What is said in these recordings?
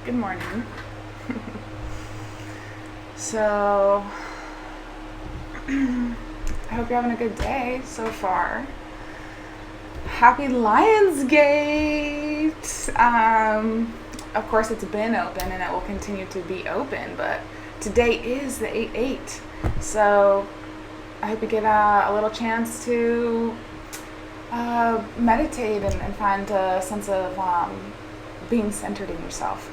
Good morning. So, I hope you're having a good day so far. Happy Lionsgate! Of course, it's been open and it will continue to be open, but today is the 8/8. So, I hope you get a little chance to meditate and find a sense of being centered in yourself.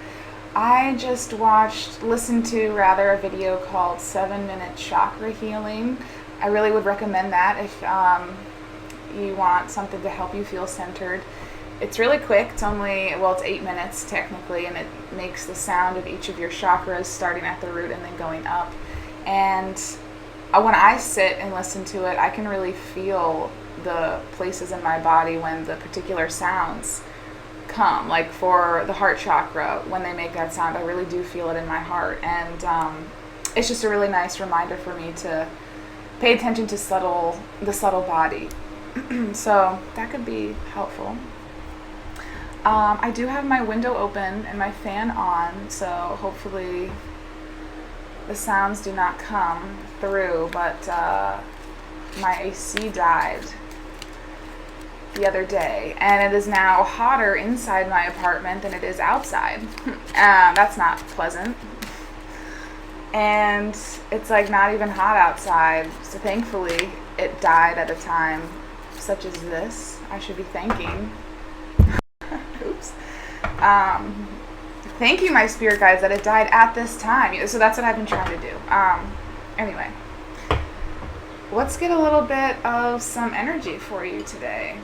I just listened to a video called 7-Minute Chakra Healing. I really would recommend that if you want something to help you feel centered. It's really quick. It's 8 minutes technically, and it makes the sound of each of your chakras starting at the root and then going up. And when I sit and listen to it, I can really feel the places in my body when the particular sounds come. Like for the heart chakra, when they make that sound, I really do feel it in my heart. And it's just a really nice reminder for me to pay attention to the subtle body. So that could be helpful. I do have my window open and my fan on, so hopefully the sounds do not come through, but my AC died the other day, and it is now hotter inside my apartment than it is outside. That's not pleasant. And it's like not even hot outside, so thankfully it died at a time such as this. I should be thanking. Oops. Thank you, my spirit guides, that it died at this time. So that's what I've been trying to do. Anyway, let's get a little bit of some energy for you today.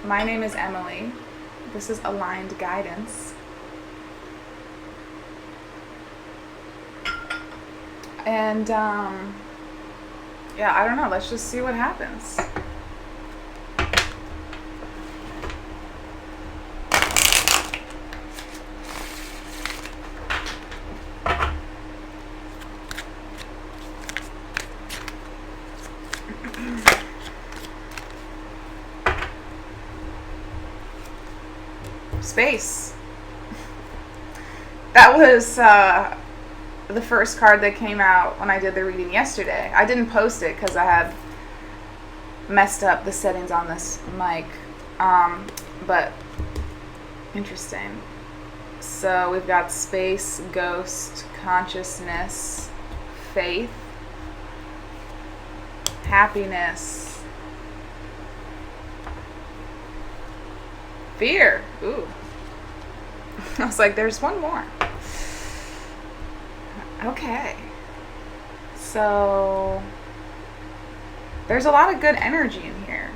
My name is Emily. This is Aligned Guidance. And I don't know. Let's just see what happens. Space. That was the first card that came out when I did the reading yesterday. I didn't post it because I had messed up the settings on this mic, but interesting. So we've got space, ghost, consciousness, faith, happiness, fear. Ooh. I was like, there's one more. Okay. So there's a lot of good energy in here.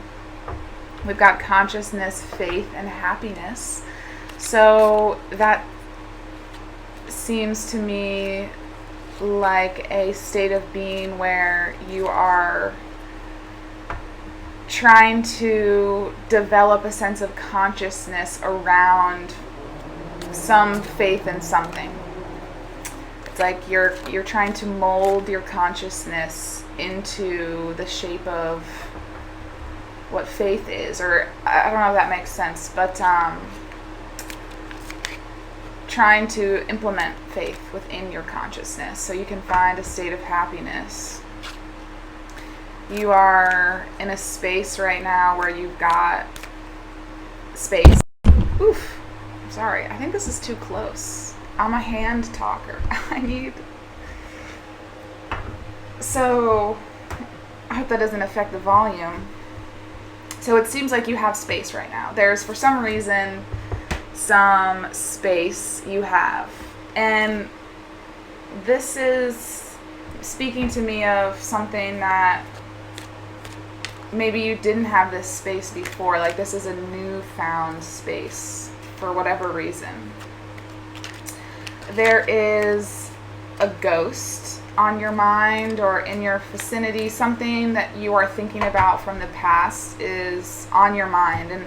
We've got consciousness, faith, and happiness. So that seems to me like a state of being where you are trying to develop a sense of consciousness around some faith in something. It's like you're trying to mold your consciousness into the shape of what faith is, or I don't know if that makes sense, but trying to implement faith within your consciousness so you can find a state of happiness. You are in a space right now where you've got space. Oof. Sorry, I think this is too close. I'm a hand talker. So, I hope that doesn't affect the volume. So it seems like you have space right now. There's, for some reason, some space you have. And this is speaking to me of something that maybe you didn't have this space before. Like this is a newfound space for whatever reason. There is a ghost on your mind or in your vicinity. Something that you are thinking about from the past is on your mind.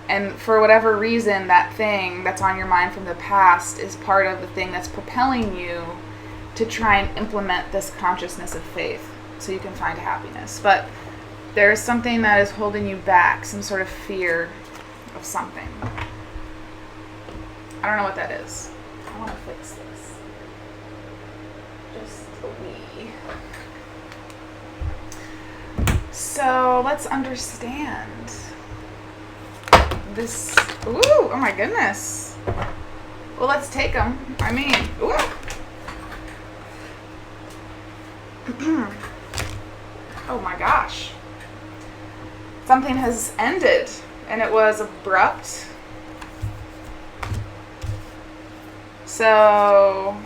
And for whatever reason, that thing that's on your mind from the past is part of the thing that's propelling you to try and implement this consciousness of faith so you can find happiness. But there is something that is holding you back, some sort of fear of something. I don't know what that is. I want to fix this. Just a wee. So let's understand this. Ooh, oh my goodness. Well, let's take them. I mean, ooh. Oh my gosh. Something has ended, and it was abrupt. So,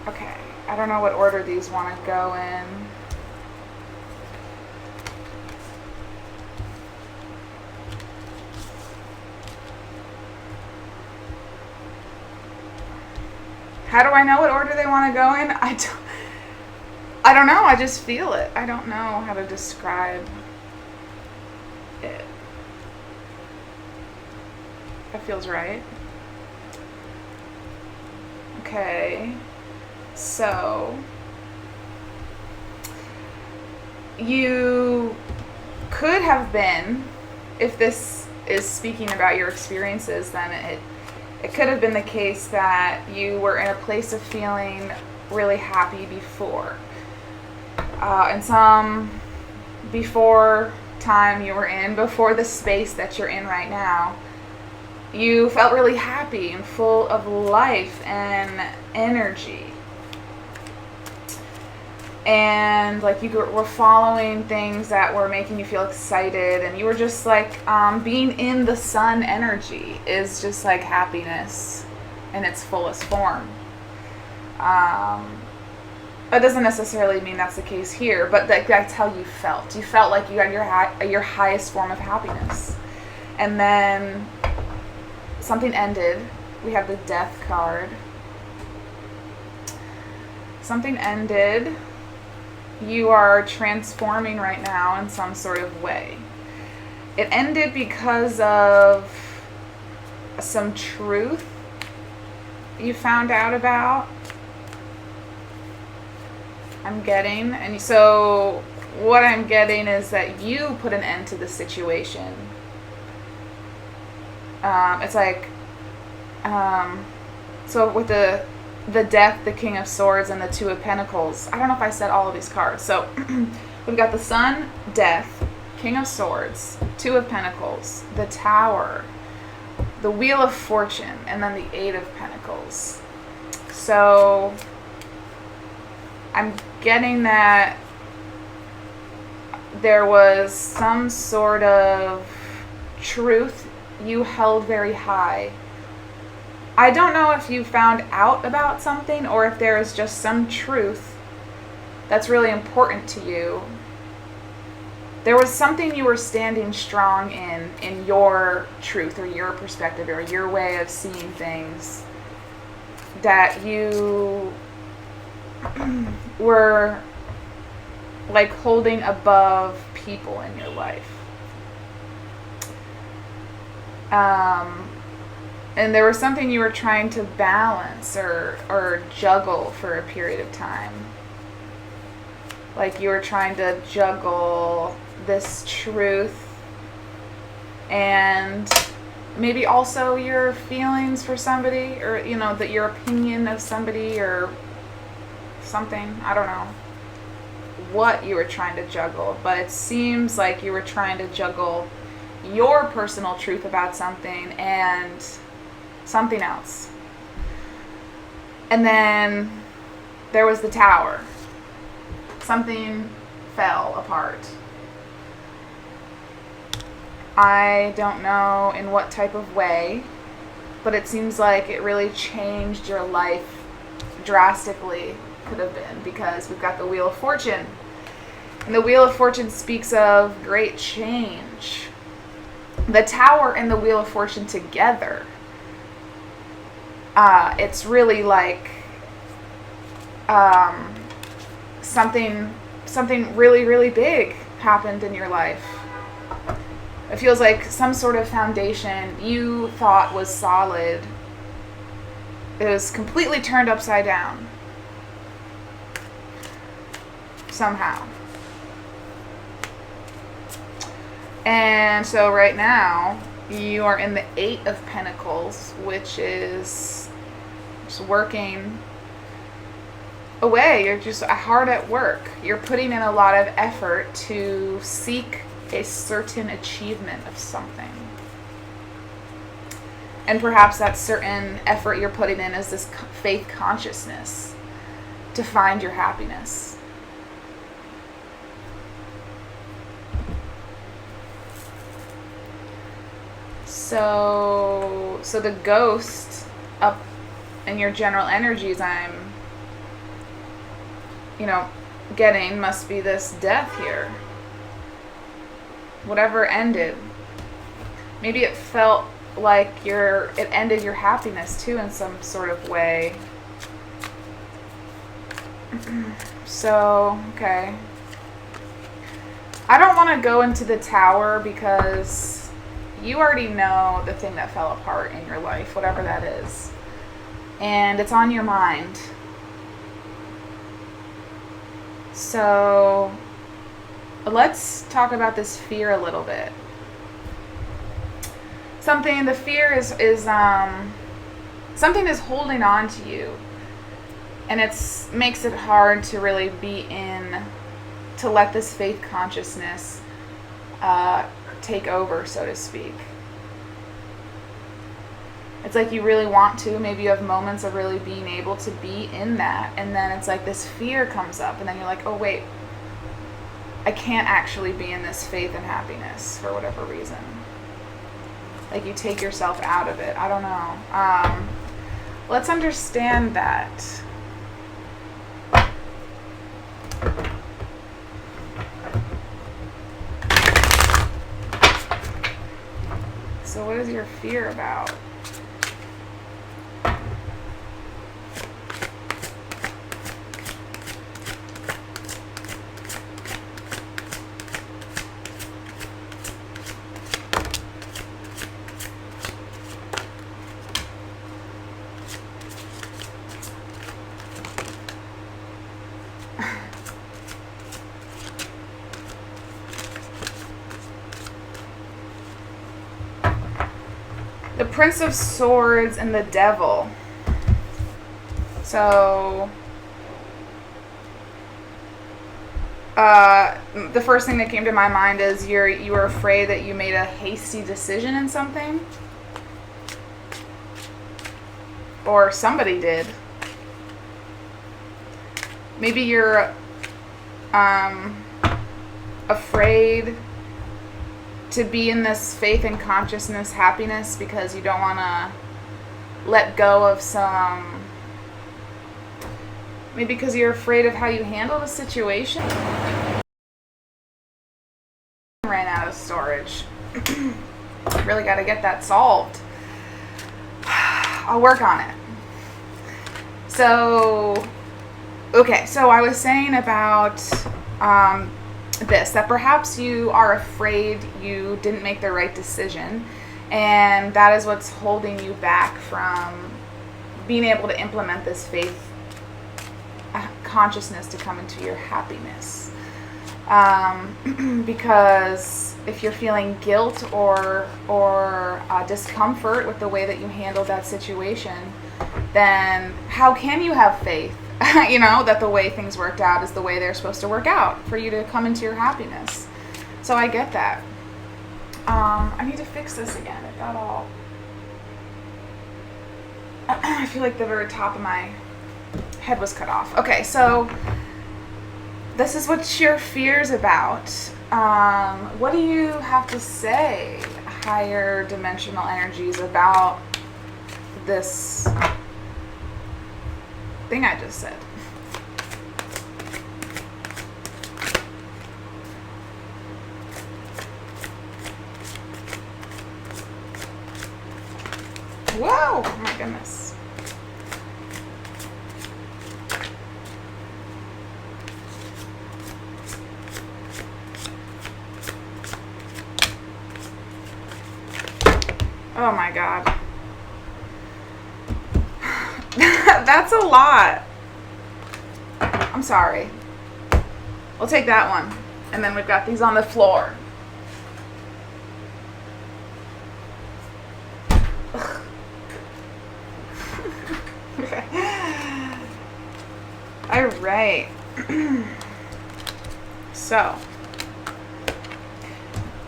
okay, I don't know what order these want to go in. How do I know what order they want to go in? I don't know. I just feel it. I don't know how to describe it. That feels right. Okay. So you could have been, if this is speaking about your experiences, then it could have been the case that you were in a place of feeling really happy before. And some before time you were in, before the space that you're in right now, you felt really happy and full of life and energy. And like you were following things that were making you feel excited, and you were just like being in the sun energy is just like happiness in its fullest form. That doesn't necessarily mean that's the case here, but that's how you felt. You felt like you had your highest form of happiness. And then something ended. We have the death card. Something ended. You are transforming right now in some sort of way. It ended because of some truth you found out about, I'm getting. And so what I'm getting is that you put an end to the situation. It's like, so with the Death, the King of Swords, and the Two of Pentacles. I don't know if I said all of these cards. So we've got the Sun, Death, King of Swords, Two of Pentacles, the Tower, the Wheel of Fortune, and then the Eight of Pentacles. So I'm getting that there was some sort of truth you held very high. I don't know if you found out about something or if there is just some truth that's really important to you. There was something you were standing strong in your truth or your perspective or your way of seeing things, that you were like holding above people in your life. And there was something you were trying to balance or juggle for a period of time. Like you were trying to juggle this truth and maybe also your feelings for somebody, or that your opinion of somebody or something. I don't know what you were trying to juggle, but it seems like you were trying to juggle your personal truth about something and something else. And then there was the Tower. Something fell apart. I don't know in what type of way, but it seems like it really changed your life drastically. Could have been, because we've got the Wheel of Fortune. And the Wheel of Fortune speaks of great change. The Tower and the Wheel of Fortune together, it's really like something really, really big happened in your life. It feels like some sort of foundation you thought was solid. It was completely turned upside down. Somehow. And so right now, You are in the Eight of Pentacles, which is just working away. You're just hard at work. You're putting in a lot of effort to seek a certain achievement of something. And perhaps that certain effort you're putting in is this faith consciousness to find your happiness. So the ghost up in your general energies I'm, getting must be this death here. Whatever ended. Maybe it felt like it ended your happiness too in some sort of way. So, okay. I don't want to go into the Tower because you already know the thing that fell apart in your life, whatever that is. And it's on your mind. So, let's talk about this fear a little bit. The fear is something is holding on to you, and makes it hard to really to let this faith consciousness take over, so to speak. It's like you really want to, maybe you have moments of really being able to be in that, and then it's like this fear comes up, and then you're like, oh wait, I can't actually be in this faith and happiness for whatever reason. Like you take yourself out of it. I don't know. Let's understand that. So what is your fear about? The Prince of Swords and the Devil. So, the first thing that came to my mind is you were afraid that you made a hasty decision in something. Or somebody did. Maybe you're afraid to be in this faith and consciousness happiness because you don't want to let go of maybe because you're afraid of how you handled a situation. Ran out of storage. Really got to get that solved. I'll work on it. So, okay, so I was saying about that perhaps you are afraid you didn't make the right decision, and that is what's holding you back from being able to implement this faith consciousness to come into your happiness. Because if you're feeling guilt or discomfort with the way that you handled that situation, then how can you have faith that the way things worked out is the way they're supposed to work out for you to come into your happiness? So I get that. I need to fix this again. It got all... I feel like the very top of my head was cut off. Okay, so this is what your fear's about. What do you have to say, higher dimensional energies, about this thing I just said? Whoa! Oh my goodness. Oh my God. That's a lot. I'm sorry. We'll take that one. And then we've got these on the floor. Okay. All right. So,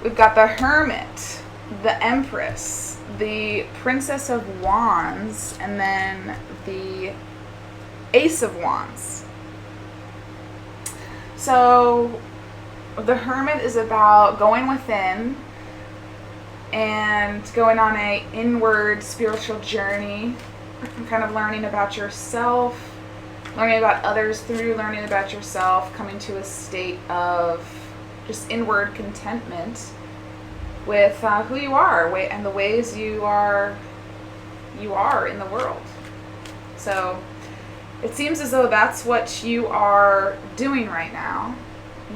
we've got the Hermit, the Empress, the Princess of Wands, and then the Ace of Wands. So, the Hermit is about going within and going on a inward spiritual journey, kind of learning about yourself, learning about others through learning about yourself, coming to a state of just inward contentment with who you are and the ways you are in the world. So it seems as though that's what you are doing right now.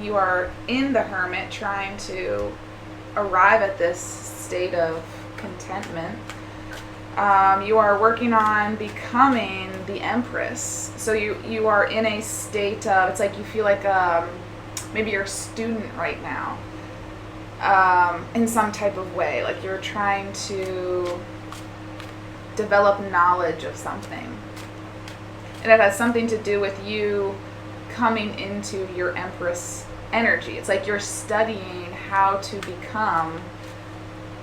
You are in the Hermit, trying to arrive at this state of contentment. You are working on becoming the Empress. So you are in a state of, it's like you feel like maybe you're a student right now, in some type of way. Like you're trying to develop knowledge of something. And it has something to do with you coming into your Empress energy. It's like you're studying how to become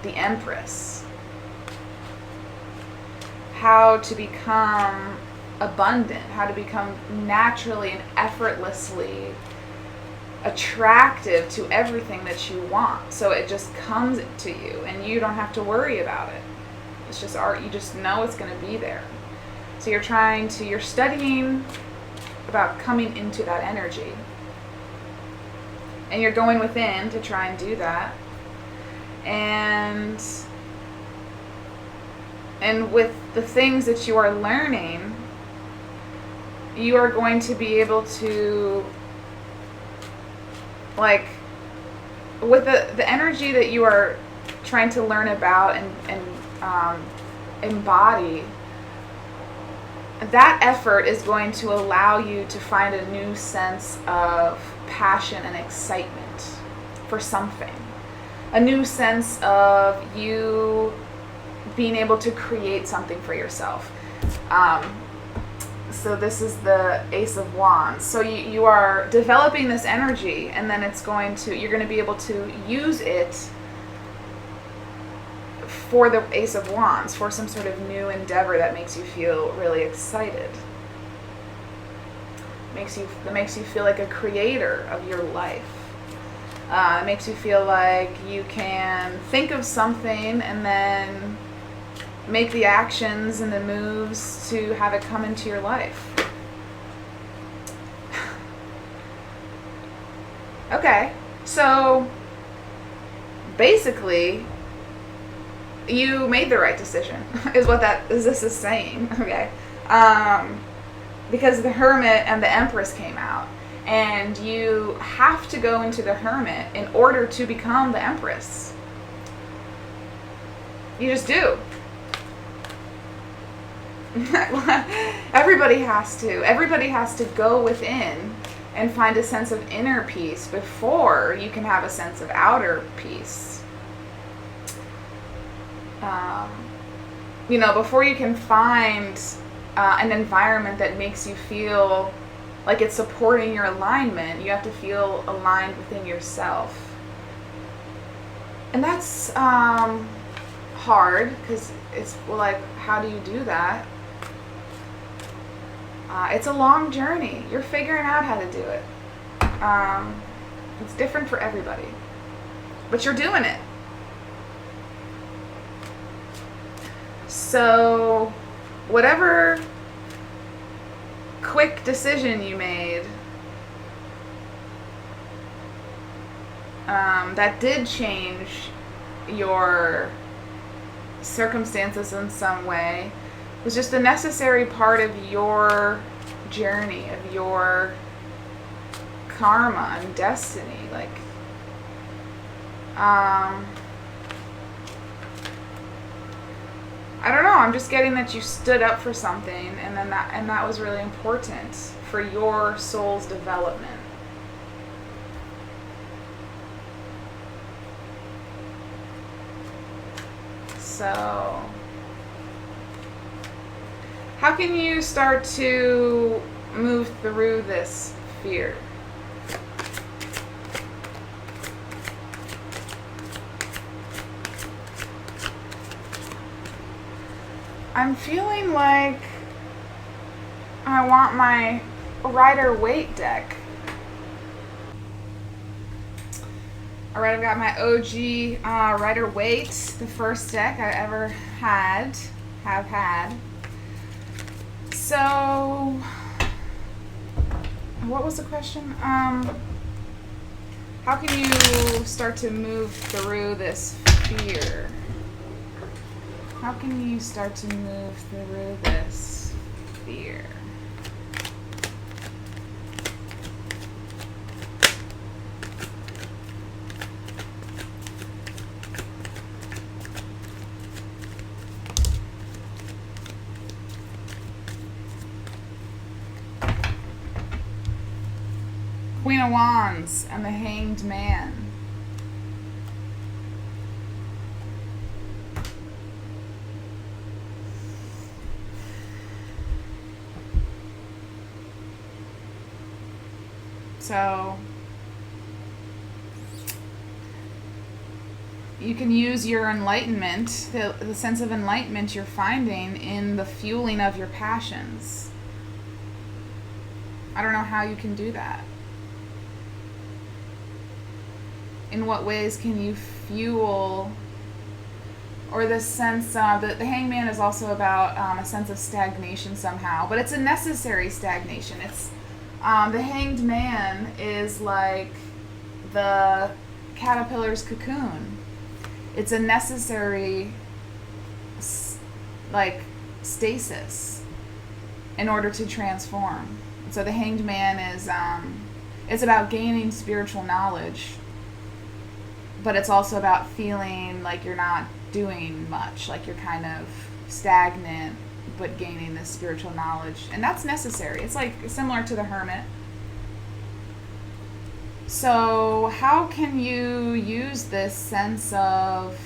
the Empress. How to become abundant, how to become naturally and effortlessly attractive to everything that you want. So it just comes to you and you don't have to worry about it. It's just art, you just know it's going to be there. So you're studying about coming into that energy. And you're going within to try and do that. And with the things that you are learning, you are going to be able to, like, with the energy that you are trying to learn about and embody, that effort is going to allow you to find a new sense of passion and excitement for something. A new sense of you being able to create something for yourself. So this is the Ace of Wands. So you are developing this energy, and then you're going to be able to use it for the Ace of Wands, for some sort of new endeavor that makes you feel really excited. That makes you feel like a creator of your life. It makes you feel like you can think of something and then make the actions and the moves to have it come into your life. Okay, so basically you made the right decision is what this is saying. Okay, because the Hermit and the Empress came out, and you have to go into the Hermit in order to become the Empress. You just do. Everybody has to go within and find a sense of inner peace before you can have a sense of outer peace. Before you can find an environment that makes you feel like it's supporting your alignment, you have to feel aligned within yourself. And that's hard, because it's like, how do you do that? It's a long journey. You're figuring out how to do it. It's different for everybody. But you're doing it. So, whatever quick decision you made that did change your circumstances in some way, was just a necessary part of your journey, of your karma and destiny. Like, I don't know, I'm just getting that you stood up for something, and that was really important for your soul's development. So How can you start to move through this fear? I'm feeling like I want my Rider-Waite deck. Alright, I've got my OG Rider-Waite, the first deck I ever have had. So, what was the question? How can you start to move through this fear? How can you start to move through this fear? Queen of Wands and the Hanged Man. So you can use your enlightenment, the sense of enlightenment you're finding in the fueling of your passions. I don't know how you can do that. In what ways can you fuel, or this sense of, the hangman is also about a sense of stagnation somehow, but it's a necessary stagnation. It's the hanged man is like the caterpillar's cocoon. It's a necessary stasis in order to transform. So the hanged man is it's about gaining spiritual knowledge, but it's also about feeling like you're not doing much, like you're kind of stagnant, but gaining this spiritual knowledge. And that's necessary. It's like similar to the hermit. So how can you use this sense of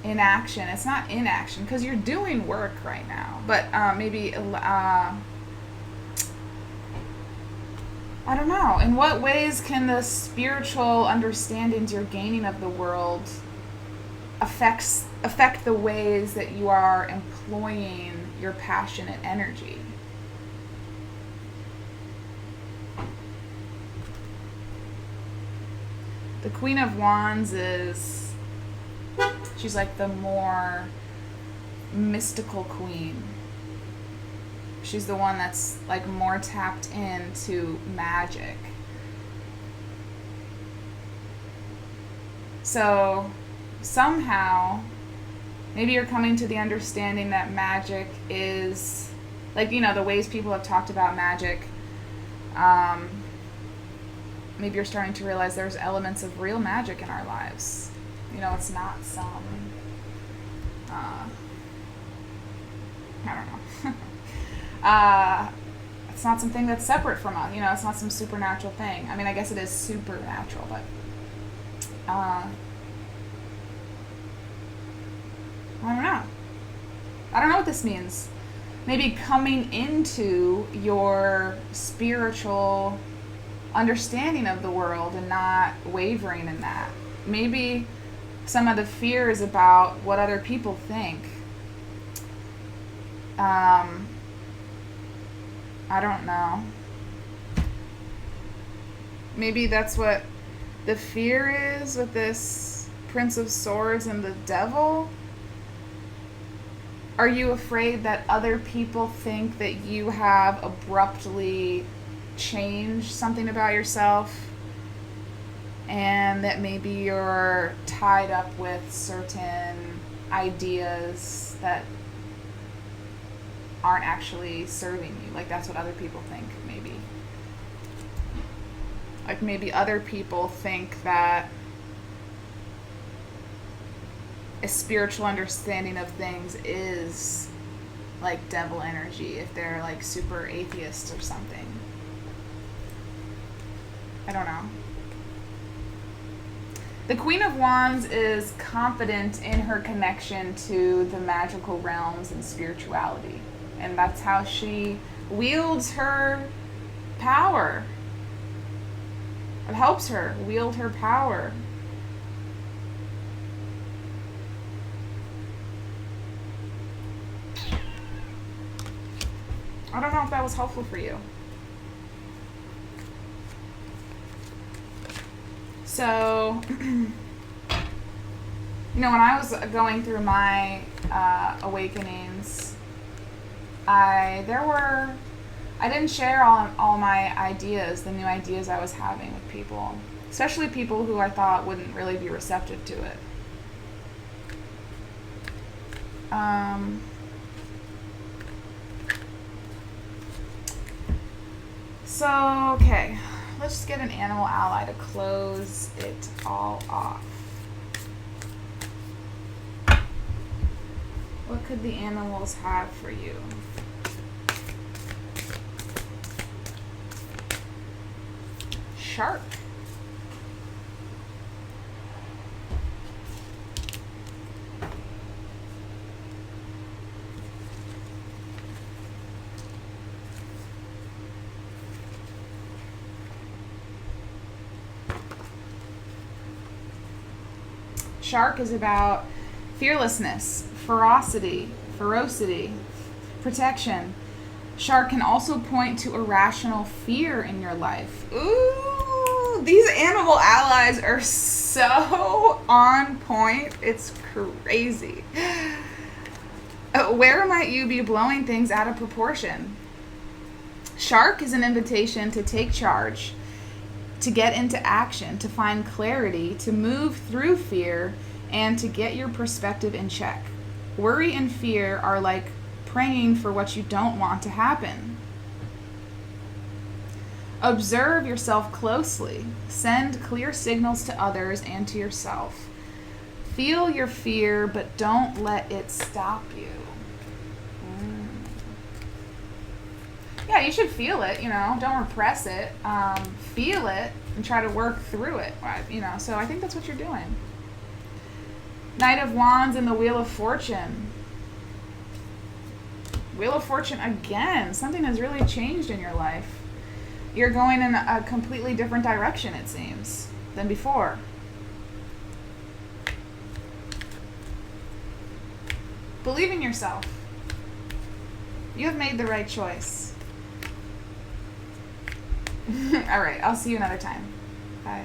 inaction? It's not inaction, because you're doing work right now, but maybe I don't know. In what ways can the spiritual understandings you're gaining of the world affect the ways that you are employing your passionate energy? The Queen of Wands she's like the more mystical queen. She's the one that's like more tapped into magic. So somehow, maybe you're coming to the understanding that magic is, like, you know, the ways people have talked about magic. Maybe you're starting to realize there's elements of real magic in our lives. You know, it's not some, I don't know. It's not something that's separate from us. You know, it's not some supernatural thing. I mean, I guess it is supernatural, but I don't know. I don't know what this means. Maybe coming into your spiritual understanding of the world and not wavering in that. Maybe some of the fear is about what other people think. I don't know. Maybe that's what the fear is with this Prince of Swords and the Devil. Are you afraid that other people think that you have abruptly changed something about yourself, and that maybe you're tied up with certain ideas that aren't actually serving you? Like, that's what other people think, maybe. Like, maybe other people think that a spiritual understanding of things is like devil energy, if they're like super atheists or something. I don't know. The Queen of Wands is confident in her connection to the magical realms and spirituality. And that's how she wields her power. It helps her wield her power. I don't know if that was helpful for you. So, you know, when I was going through my awakenings, I didn't share all my ideas, the new ideas I was having with people, especially people who I thought wouldn't really be receptive to it. So, okay, let's just get an animal ally to close it all off. What could the animals have for you? Shark. Shark is about fearlessness, ferocity, protection. Shark can also point to irrational fear in your life. Ooh, these animal allies are so on point. It's crazy. Where might you be blowing things out of proportion? Shark is an invitation to take charge, to get into action, to find clarity, to move through fear, and to get your perspective in check. Worry and fear are like praying for what you don't want to happen. Observe yourself closely. Send clear signals to others and to yourself. Feel your fear, but don't let it stop you. Yeah, you should feel it, you know, don't repress it. Feel it and try to work through it, you know, so I think that's what you're doing. Knight of Wands and the Wheel of Fortune. Wheel of Fortune again. Something has really changed in your life. You're going in a completely different direction, it seems, than before. Believe in yourself. You have made the right choice. All right, I'll see you another time. Bye.